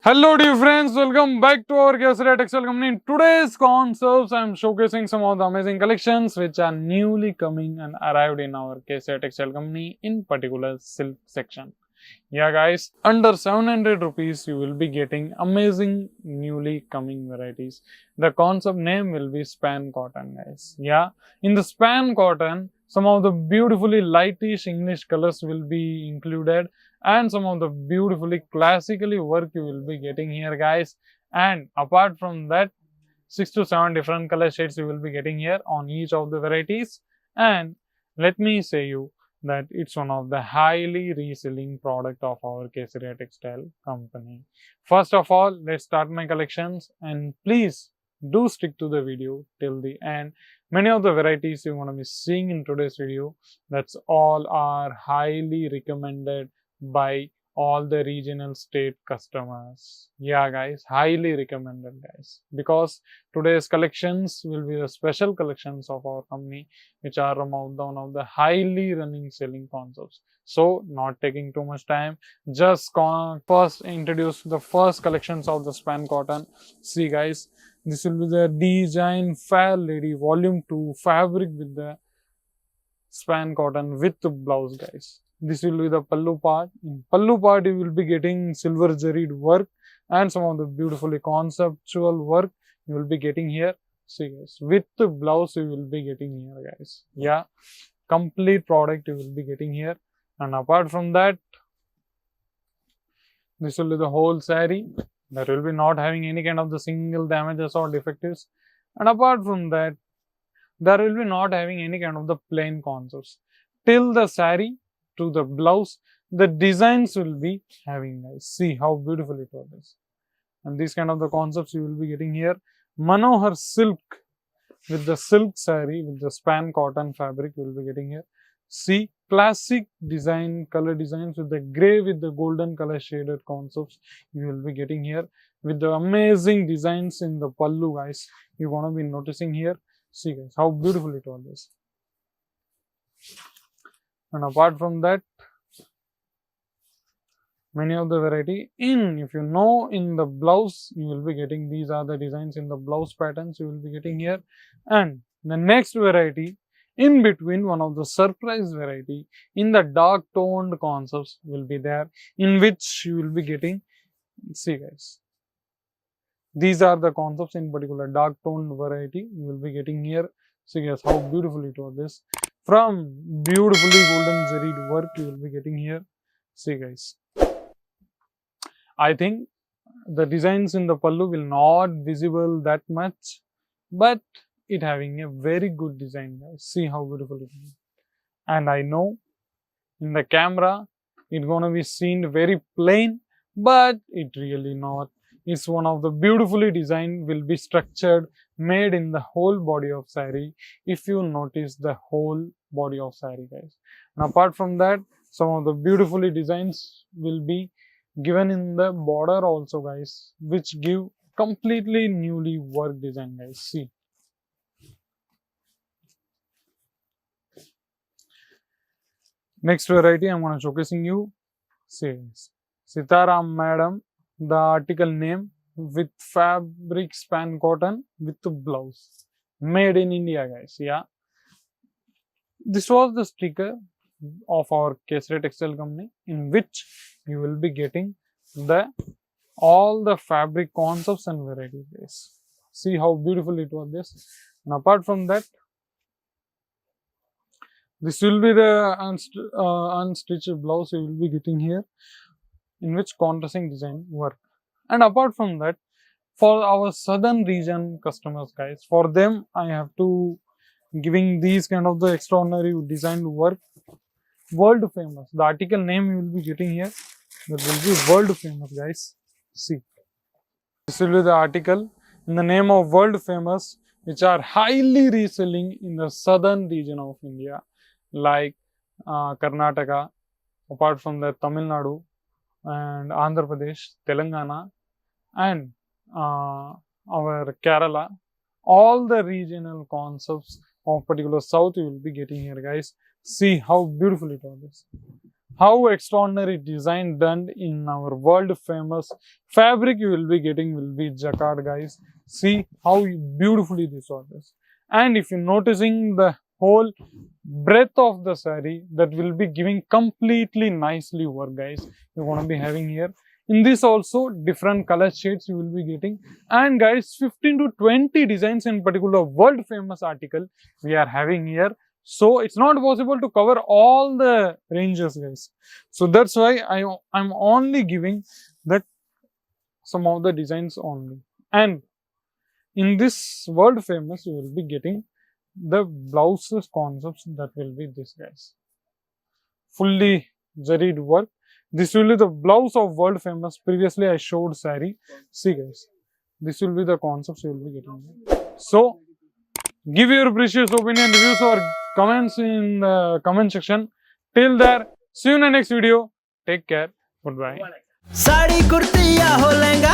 Hello dear friends, welcome back to our Sarees Textile company. In today's concepts, I am showcasing some of the amazing collections which are newly coming and arrived in our Sarees Textile company, in particular silk section. Yeah guys, under 700 rupees you will be getting amazing newly coming varieties. The concept name will be span cotton guys. Yeah, in the span cotton, some of the beautifully lightish English colors will be included and some of the beautifully classically work you will be getting here guys. And apart from that, 6 to 7 different color shades you will be getting here on each of the varieties. And let me say you that it's one of the highly reselling product of our Kesaria Textile company. First of all, let's start my collections, and please do stick to the video till the end. Many of the varieties you want to be seeing in today's video, that's all are highly recommended by all the regional state customers. Yeah guys, highly recommended guys, because today's collections will be the special collections of our company, which are one of the highly running selling concepts. So not taking too much time, just first introduce the first collections of the span cotton. See guys, this will be the Design Fair Lady volume 2 fabric with the span cotton with the blouse guys. This will be the pallu part. In pallu part you will be getting silver zaried work and some of the beautifully conceptual work you will be getting here. See guys, with the blouse you will be getting here guys. Yeah, complete product you will be getting here. And apart from that, this will be the whole saree that will be not having any kind of the single damages or defectives. And apart from that, there will be not having any kind of the plain concepts. Till the saree to the blouse, the designs will be having guys. See how beautiful it was. And these kind of the concepts you will be getting here. Manohar silk with the silk saree with the span cotton fabric you will be getting here. See classic design, color designs with the grey with the golden color shaded concepts you will be getting here, with the amazing designs in the pallu guys. You want to be noticing here. See guys, how beautiful it was. And apart from that, many of the variety if you know in the blouse you will be getting, these are the designs in the blouse patterns you will be getting here. And the next variety in between, one of the surprise variety in the dark toned concepts will be there, in which you will be getting. See guys, these are the concepts in particular dark toned variety you will be getting here. See guys, how beautiful it was this, from beautifully golden zaried work you will be getting here. See guys, I think the designs in the pallu will not visible that much, but it having a very good design guys. See how beautiful it is. And I know in the camera it's gonna be seen very plain, but it really not. It's one of the beautifully designed, will be structured, made in the whole body of saree. If you notice the whole body of saree guys. And apart from that, some of the beautifully designs will be given in the border also guys, which give completely newly work design guys. See, next variety I'm going to showcasing you. Says Sitaram Madam, the article name, with fabric span cotton with the blouse, made in India guys. Yeah, this was the sticker of our Kesaria Textile company, in which you will be getting the all the fabric concepts and varieties guys. See how beautiful it was this. And apart from that, this will be the unstitched blouse you will be getting here, in which contrasting design work. And apart from that, for our southern region customers guys, for them I have to giving these kind of the extraordinary designed work, world famous. The article name you will be getting here, that will be world famous guys. See, this will be the article in the name of world famous, which are highly reselling in the southern region of India, like Karnataka, apart from that Tamil Nadu and Andhra Pradesh, Telangana, and our Kerala. All the regional concepts of particular south you will be getting here guys. See how beautiful it is. how extraordinary design done in our world famous fabric you will be getting will be jacquard, guys. See how beautifully this one is. And if you're noticing the whole breadth of the saree, that will be giving completely nicely work, guys. You're going to be having here. In this also different color shades you will be getting, and guys 15 to 20 designs in particular world famous article we are having here. So it's not possible to cover all the ranges, guys. So that's why I'm only giving that some of the designs only. And in this world famous you will be getting the blouses concepts, that will be this, guys. Fully zaried work. This will be the blouse of world famous. Previously I showed saree. See, guys, this will be the concepts you will be getting. So give your precious opinion, reviews or comments in the comment section. Till there, see you in the next video. Take care. Goodbye. Sari kurti या हो लहंगा